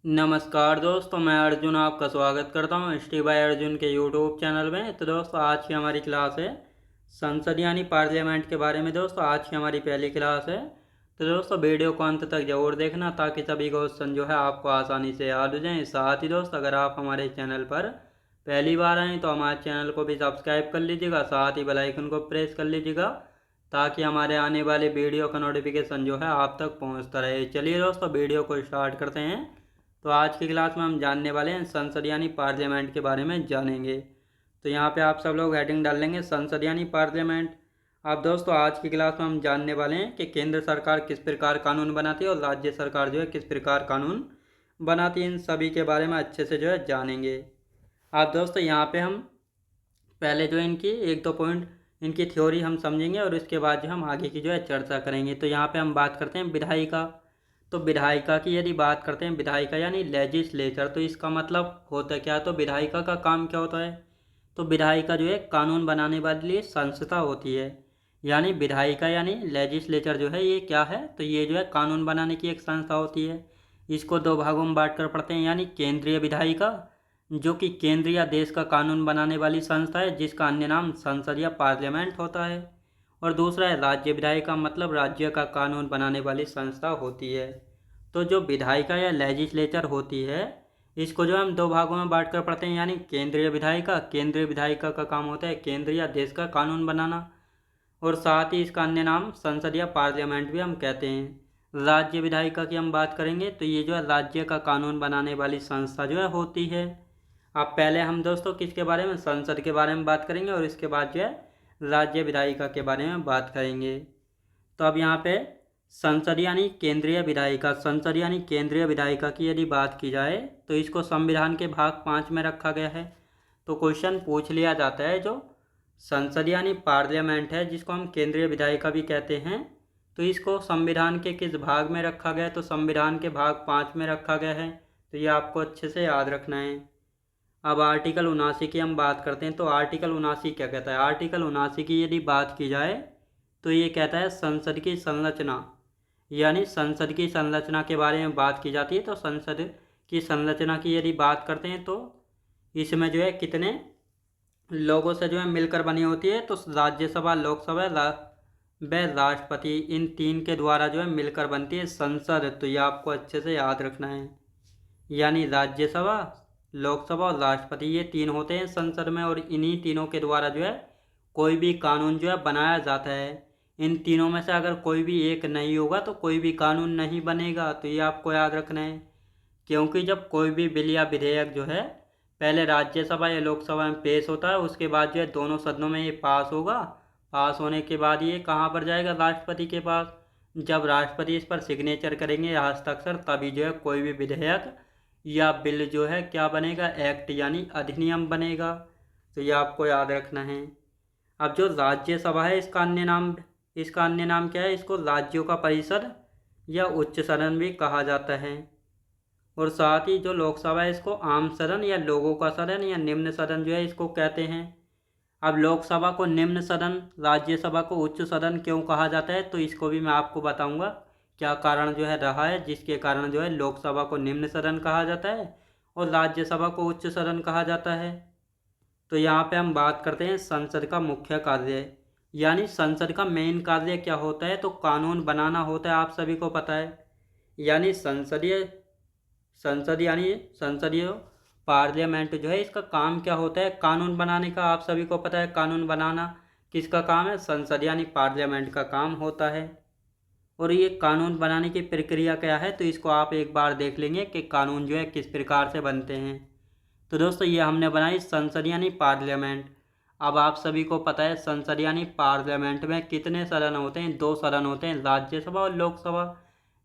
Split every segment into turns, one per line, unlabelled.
नमस्कार दोस्तों, मैं अर्जुन आपका स्वागत करता हूँ स्टी बाय अर्जुन के यूट्यूब चैनल में। तो दोस्तों, आज की हमारी क्लास है संसद यानी पार्लियामेंट के बारे में। दोस्तों, आज की हमारी पहली क्लास है। तो दोस्तों, वीडियो को अंत तक जरूर देखना ताकि सभी क्वेश्चन जो है आपको आसानी से याद हो जाएं। साथ ही दोस्तों, अगर आप हमारे चैनल पर पहली बार आएँ तो हमारे चैनल को भी सब्सक्राइब कर लीजिएगा, साथ ही बेल आइकन को प्रेस कर लीजिएगा ताकि हमारे आने वाले वीडियो का नोटिफिकेशन जो है आप तक पहुँचता रहे। चलिए दोस्तों, वीडियो को स्टार्ट करते हैं। तो आज की क्लास में हम जानने वाले हैं संसद यानी पार्लियामेंट के बारे में जानेंगे। तो यहाँ पे आप सब लोग हेडिंग डाल लेंगे संसद यानी पार्लियामेंट। अब दोस्तों, आज की क्लास में हम जानने वाले हैं कि केंद्र सरकार किस प्रकार कानून बनाती है और राज्य सरकार जो है किस प्रकार कानून बनाती है। इन सभी के बारे में अच्छे से जो है जानेंगे। अब दोस्तों, यहाँ पे हम पहले जो इनकी एक दो पॉइंट इनकी थ्योरी हम समझेंगे और उसके बाद जो हम आगे की जो है चर्चा करेंगे। तो यहाँ पे हम बात करते हैं विधायिका। तो विधायिका की यदि बात करते हैं, विधायिका यानी लेजिस्लेचर, तो इसका मतलब होता है क्या? तो विधायिका का काम क्या होता है? तो विधायिका जो है कानून बनाने वाली संस्था होती है। यानी विधायिका यानी लेजिस्लेचर जो है ये क्या है? तो ये जो है कानून बनाने की एक संस्था होती है। इसको दो भागों में बांट कर पढ़ते हैं, यानी केंद्रीय विधायिका जो कि केंद्र या देश का कानून बनाने वाली संस्था है, जिसका अन्य नाम संसद या पार्लियामेंट होता है। और दूसरा है राज्य विधायिका, मतलब राज्य का कानून बनाने वाली संस्था होती है। तो जो विधायिका या लेजिस्लेचर होती है, इसको जो हम दो भागों में बांट कर पढ़ते हैं, यानी केंद्रीय विधायिका। केंद्रीय विधायिका का काम होता है केंद्र या देश का कानून बनाना, और साथ ही इसका अन्य नाम संसद या पार्लियामेंट भी हम कहते हैं। राज्य विधायिका की हम बात करेंगे तो ये जो है राज्य का कानून बनाने वाली संस्था जो है होती है। अब पहले हम दोस्तों किसके बारे में? संसद के बारे में बात करेंगे और इसके बाद जो है राज्य विधायिका के बारे में बात करेंगे। तो अब यहाँ पे संसद यानी केंद्रीय विधायिका, संसद यानी केंद्रीय विधायिका की यदि बात की जाए तो इसको संविधान के भाग 5 में रखा गया है। तो क्वेश्चन पूछ लिया जाता है, जो संसद यानी पार्लियामेंट है जिसको हम केंद्रीय विधायिका भी कहते हैं, तो इसको संविधान के किस भाग में रखा गया है? तो संविधान के भाग 5 में रखा गया है। तो ये आपको अच्छे से याद रखना है। अब आर्टिकल 79 की हम बात करते हैं। तो आर्टिकल 79 क्या कहता है? आर्टिकल 79 की यदि बात की जाए तो ये कहता है संसद की संरचना, यानी संसद की संरचना के बारे में बात की जाती है। तो संसद की संरचना की यदि बात करते हैं तो इसमें जो है कितने लोगों से जो है मिलकर बनी होती है? तो राज्यसभा, लोकसभा व राष्ट्रपति, इन तीन के द्वारा जो है मिलकर बनती है संसद। तो ये आपको अच्छे से याद रखना है। यानी राज्यसभा, लोकसभा और राष्ट्रपति, ये तीन होते हैं संसद में, और इन्हीं तीनों के द्वारा जो है कोई भी कानून जो है बनाया जाता है। इन तीनों में से अगर कोई भी एक नहीं होगा तो कोई भी कानून नहीं बनेगा। तो ये आपको याद रखना है, क्योंकि जब कोई भी बिल या विधेयक जो है पहले राज्यसभा या लोकसभा में पेश होता है, उसके बाद जो है दोनों सदनों में ये पास होगा। पास होने के बाद ये कहाँ पर जाएगा? राष्ट्रपति के पास। जब राष्ट्रपति इस पर सिग्नेचर करेंगे या हस्ताक्षर, तभी जो है कोई भी विधेयक या बिल जो है क्या बनेगा? एक्ट यानी अधिनियम बनेगा। तो ये आपको याद रखना है। अब जो राज्यसभा है इसका अन्य नाम क्या है? इसको राज्यों का परिषद या उच्च सदन भी कहा जाता है। और साथ ही जो लोकसभा है इसको आम सदन या लोगों का सदन या निम्न सदन जो है इसको कहते हैं। अब लोकसभा को निम्न सदन, राज्यसभा को उच्च सदन क्यों कहा जाता है? तो इसको भी मैं आपको बताऊंगा क्या कारण जो है रहा है जिसके कारण जो है लोकसभा को निम्न सदन कहा जाता है और राज्यसभा को उच्च सदन कहा जाता है। तो यहाँ पे हम बात करते हैं संसद का मुख्य कार्य, यानी संसद का मेन कार्य क्या होता है? तो कानून बनाना होता है, आप सभी को पता है। यानी संसदीय पार्लियामेंट जो है इसका काम क्या होता है? कानून बनाने का। आप सभी को पता है कानून बनाना किसका काम है? संसद यानी पार्लियामेंट का काम होता है। और ये कानून बनाने की प्रक्रिया क्या है? तो इसको आप एक बार देख लेंगे कि कानून जो है किस प्रकार से बनते हैं। तो दोस्तों, ये हमने बनाई संसद यानी पार्लियामेंट। अब आप सभी को पता है संसद यानी पार्लियामेंट में कितने सदन होते हैं? दो सदन होते हैं, राज्यसभा और लोकसभा,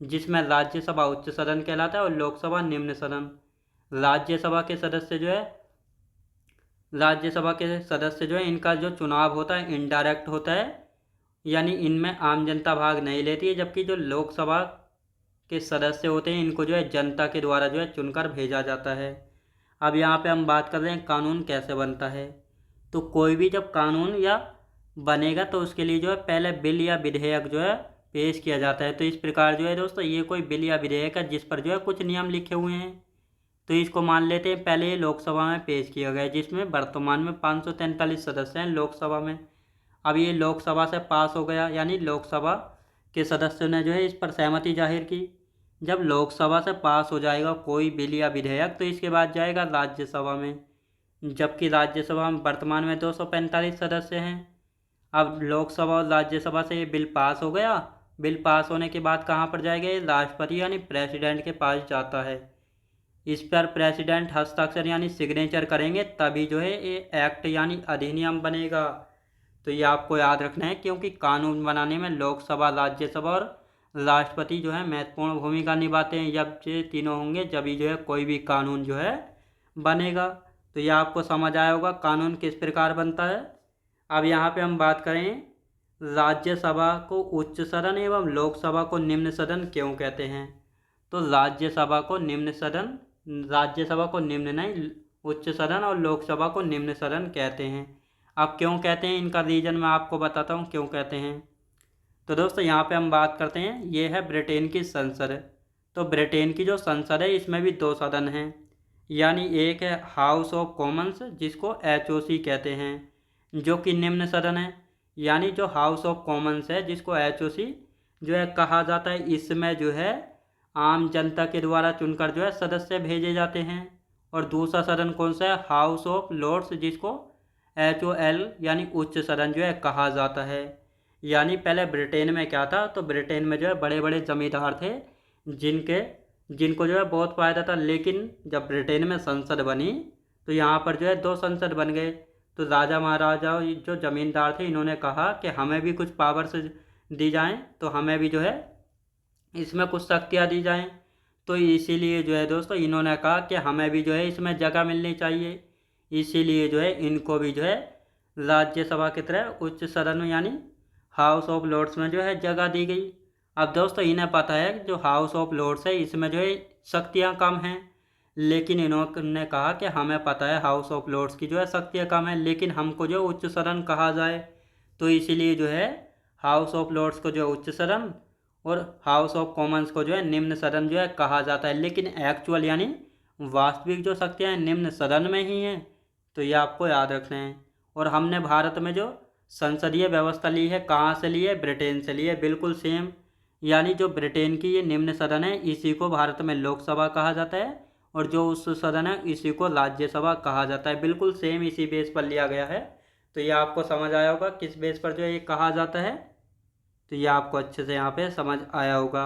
जिसमें राज्यसभा उच्च सदन कहलाता है और लोकसभा निम्न सदन। राज्यसभा के सदस्य जो है इनका जो चुनाव होता है इनडायरेक्ट होता है, यानी इनमें आम जनता भाग नहीं लेती है। जबकि जो लोकसभा के सदस्य होते हैं इनको जो है जनता के द्वारा जो है चुनकर भेजा जाता है। अब यहाँ पे हम बात कर रहे हैं कानून कैसे बनता है। तो कोई भी जब कानून या बनेगा तो उसके लिए जो है पहले बिल या विधेयक जो है पेश किया जाता है। तो इस प्रकार जो है दोस्तों ये कोई बिल या विधेयक है जिस पर जो है कुछ नियम लिखे हुए हैं। तो इसको मान लेते हैं पहले ये लोकसभा में पेश किया गया, जिसमें वर्तमान में 543 सदस्य हैं लोकसभा में। अब ये लोकसभा से पास हो गया, यानी लोकसभा के सदस्यों ने जो है इस पर सहमति जाहिर की। जब लोकसभा से पास हो जाएगा कोई बिल या विधेयक, तो इसके बाद जाएगा राज्यसभा में, जबकि राज्यसभा में वर्तमान में 245 सदस्य हैं। अब लोकसभा और राज्यसभा से ये बिल पास हो गया। बिल पास होने के बाद कहाँ पर जाएगा, ये राष्ट्रपति यानी प्रेसिडेंट के पास जाता है। इस पर प्रेसिडेंट हस्ताक्षर यानी सिग्नेचर करेंगे, तभी जो है ये एक्ट यानी अधिनियम बनेगा। तो ये आपको याद रखना है, क्योंकि कानून बनाने में लोकसभा, राज्यसभा और राष्ट्रपति जो है महत्वपूर्ण भूमिका निभाते हैं। जब ये तीनों होंगे जभी जो है कोई भी कानून जो है बनेगा। तो ये आपको समझ आया होगा कानून किस प्रकार बनता है। अब यहाँ पे हम बात करें राज्यसभा को उच्च सदन एवं लोकसभा को निम्न सदन क्यों कहते हैं। तो राज्यसभा को निम्न सदन, राज्यसभा को निम्न नहीं, उच्च सदन और लोकसभा को निम्न सदन कहते हैं। अब क्यों कहते हैं, इनका रीज़न मैं आपको बताता हूँ क्यों कहते हैं। तो दोस्तों यहाँ पे हम बात करते हैं, ये है ब्रिटेन की संसद। तो ब्रिटेन की जो संसद है इसमें भी 2 सदन हैं, यानी एक है हाउस ऑफ कॉमन्स जिसको HOC कहते हैं, जो कि निम्न सदन है। यानी जो हाउस ऑफ कॉमन्स है जिसको HOC जो है कहा जाता है, इसमें जो है आम जनता के द्वारा चुनकर जो है सदस्य भेजे जाते हैं। और दूसरा सदन कौन सा है, हाउस ऑफ लॉर्ड्स जिसको HOL यानी उच्च सदन जो है कहा जाता है। यानी पहले ब्रिटेन में क्या था, तो ब्रिटेन में जो है बड़े बड़े जमींदार थे जिनको जो है बहुत फ़ायदा था। लेकिन जब ब्रिटेन में संसद बनी तो यहाँ पर जो है 2 संसद बन गए। तो राजा महाराजा जो ज़मींदार थे इन्होंने कहा कि हमें भी कुछ पावर्स दी जाएं, तो हमें भी जो है इसमें कुछ शक्तियाँ दी जाएं। तो इसीलिए जो है दोस्तों इन्होंने कहा कि हमें भी जो है इसमें जगह मिलनी चाहिए। इसीलिए जो है इनको भी जो है राज्यसभा की तरह उच्च सदन यानी हाउस ऑफ लॉर्ड्स में जो है जगह दी गई। अब दोस्तों इन्हें पता है कि जो हाउस ऑफ लॉर्ड्स है इसमें जो है शक्तियाँ कम हैं, लेकिन इन्होंने कहा कि हमें पता है हाउस ऑफ लॉर्ड्स की जो है शक्तियाँ कम है, लेकिन हमको जो उच्च सदन कहा जाए। तो इसीलिए जो है हाउस ऑफ लॉर्ड्स को जो उच्च सदन और हाउस ऑफ कॉमन्स को जो है निम्न सदन जो है कहा जाता है। लेकिन एक्चुअल यानी वास्तविक जो शक्तियाँ हैं निम्न सदन में ही हैं। तो ये आपको याद रखना है। और हमने भारत में जो संसदीय व्यवस्था ली है कहाँ से ली है, ब्रिटेन से ली है, बिल्कुल सेम। यानी जो ब्रिटेन की ये निम्न सदन है इसी को भारत में लोकसभा कहा जाता है, और जो उच्च सदन है इसी को राज्यसभा कहा जाता है। बिल्कुल सेम इसी बेस पर लिया गया है। तो ये आपको समझ आया होगा किस बेस पर जो है ये कहा जाता है। तो ये आपको अच्छे से यहाँ पे समझ आया होगा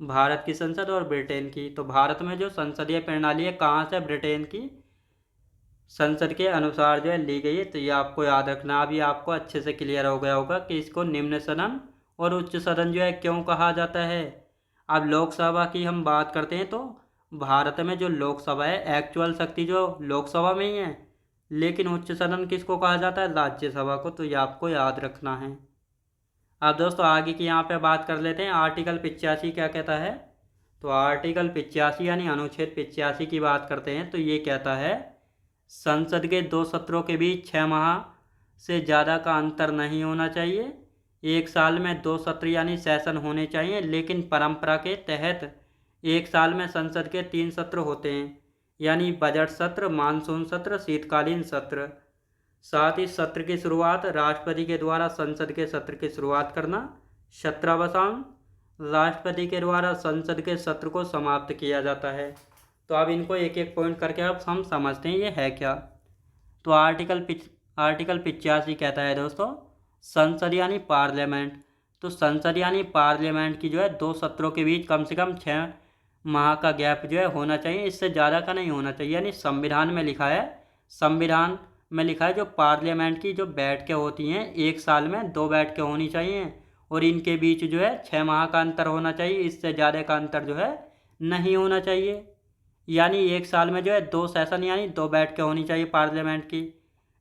भारत की संसद और ब्रिटेन की। तो भारत में जो संसदीय प्रणाली है कहाँ से, ब्रिटेन की संसद के अनुसार जो है ली गई है। तो ये आपको याद रखना। अभी आपको अच्छे से क्लियर हो गया होगा कि इसको निम्न सदन और उच्च सदन जो है क्यों कहा जाता है। अब लोकसभा की हम बात करते हैं, तो भारत में जो लोकसभा है एक्चुअल शक्ति जो लोकसभा में ही है, लेकिन उच्च सदन किसको कहा जाता है, राज्यसभा को। तो ये आपको याद रखना है। अब दोस्तों आगे की यहाँ पे बात कर लेते हैं, आर्टिकल 85 क्या कहता है। तो आर्टिकल 85 यानी अनुच्छेद 85 की बात करते हैं। तो ये कहता है संसद के 2 सत्रों के बीच 6 माह से ज़्यादा का अंतर नहीं होना चाहिए। एक साल में 2 सत्र यानी सेशन होने चाहिए, लेकिन परंपरा के तहत एक साल में संसद के 3 सत्र होते हैं, यानी बजट सत्र, मानसून सत्र, शीतकालीन सत्र। साथ ही सत्र की शुरुआत राष्ट्रपति के द्वारा संसद के सत्र की शुरुआत करना, सत्रावसान राष्ट्रपति के द्वारा संसद के सत्र को समाप्त किया जाता है। तो अब इनको एक एक पॉइंट करके अब हम समझते हैं ये है क्या। तो आर्टिकल 85 कहता है दोस्तों संसद यानी पार्लियामेंट। तो संसद यानी पार्लियामेंट की जो है 2 सत्रों के बीच कम से कम 6 माह का गैप जो है होना चाहिए, इससे ज़्यादा का नहीं होना चाहिए। यानी संविधान में लिखा है जो पार्लियामेंट की जो बैठकें होती हैं एक साल में 2 बैठकें होनी चाहिए, और इनके बीच जो है 6 माह का अंतर होना चाहिए, इससे ज़्यादा का अंतर जो है नहीं होना चाहिए। यानी एक साल में जो है 2 सेशन यानी 2 बैठकें होनी चाहिए पार्लियामेंट की।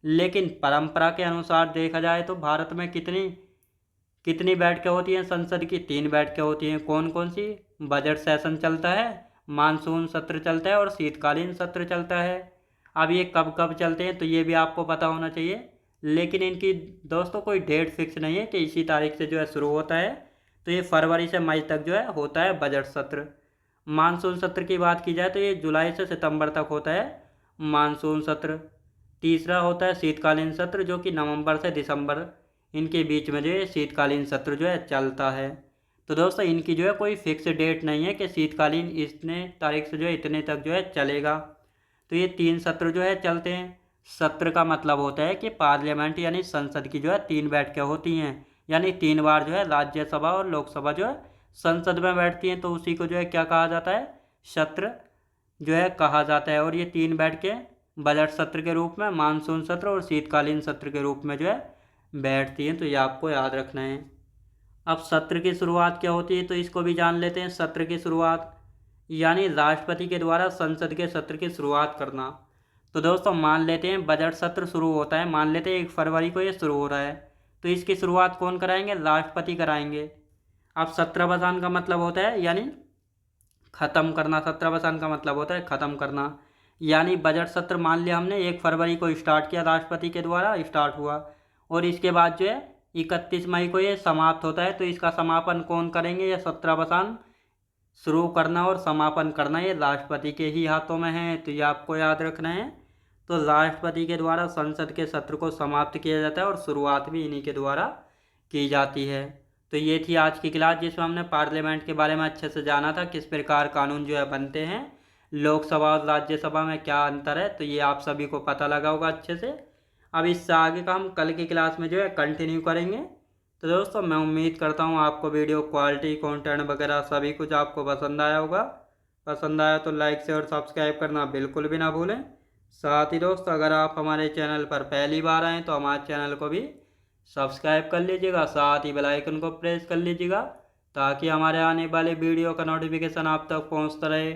लेकिन परंपरा के अनुसार देखा जाए तो भारत में कितनी बैठकें होती हैं संसद की, 3 बैठकें होती हैं। कौन कौन सी, बजट सेशन चलता है, मानसून सत्र चलता है और शीतकालीन सत्र चलता है। अब ये कब कब चलते हैं तो ये भी आपको पता होना चाहिए, लेकिन इनकी दोस्तों कोई डेट फिक्स नहीं है कि इसी तारीख से जो है शुरू होता है। तो ये फरवरी से मई तक जो है होता है बजट सत्र। मानसून सत्र की बात की जाए तो ये जुलाई से सितंबर तक होता है मानसून सत्र। तीसरा होता है शीतकालीन सत्र, जो कि नवंबर से दिसंबर इनके बीच में जो है शीतकालीन सत्र जो है चलता है। तो दोस्तों इनकी जो है कोई फिक्स डेट नहीं है कि शीतकालीन इतने तारीख से जो है इतने तक जो है चलेगा। तो ये 3 सत्र जो है चलते हैं। सत्र का मतलब होता है कि पार्लियामेंट यानी संसद की जो है 3 बैठकें होती हैं, यानी 3 बार जो है राज्यसभा और लोकसभा जो है संसद में बैठती हैं, तो उसी को जो है क्या कहा जाता है, सत्र जो है कहा जाता है। और ये 3 बैठकें बजट सत्र के रूप में, मानसून सत्र और शीतकालीन सत्र के रूप में जो है बैठती हैं, तो ये आपको याद रखना है। अब सत्र की शुरुआत क्या होती है तो इसको भी जान लेते हैं। सत्र की शुरुआत यानी राष्ट्रपति के द्वारा संसद के सत्र की शुरुआत करना। तो दोस्तों मान लेते हैं बजट सत्र शुरू होता है, मान लेते हैं 1 फरवरी को ये शुरू हो रहा है, तो इसकी शुरुआत कौन कराएंगे, राष्ट्रपति कराएंगे। अब सत्रावसान का मतलब होता है यानी ख़त्म करना, सत्रावसान का मतलब होता है ख़त्म करना। यानी बजट सत्र मान लिया हमने 1 फरवरी को स्टार्ट किया, राष्ट्रपति के द्वारा स्टार्ट हुआ, और इसके बाद जो है 31 मई को ये समाप्त होता है। तो इसका समापन कौन करेंगे, या सत्रावसान शुरू करना और समापन करना ये राष्ट्रपति के ही हाथों में है, तो ये आपको याद रखना है। तो राष्ट्रपति के द्वारा संसद के सत्र को समाप्त किया जाता है और शुरुआत भी इन्हीं के द्वारा की जाती है। तो ये थी आज की क्लास, जिसमें हमने पार्लियामेंट के बारे में अच्छे से जाना था, किस प्रकार कानून जो है बनते हैं, लोकसभा और राज्यसभा में क्या अंतर है, तो ये आप सभी को पता लगा होगा अच्छे से। अब इससे आगे का हम कल की क्लास में जो है कंटिन्यू करेंगे। तो दोस्तों मैं उम्मीद करता हूँ आपको वीडियो क्वालिटी, कंटेंट वगैरह सभी कुछ आपको पसंद आया होगा। पसंद आया तो लाइक शेयर और सब्सक्राइब करना बिल्कुल भी ना भूलें। साथ ही दोस्तों अगर आप हमारे चैनल पर पहली बार आएँ तो हमारे चैनल को भी सब्सक्राइब कर लीजिएगा, साथ ही बेल आइकन को प्रेस कर लीजिएगा, ताकि हमारे आने वाले वीडियो का नोटिफिकेशन आप तक पहुँचता रहे।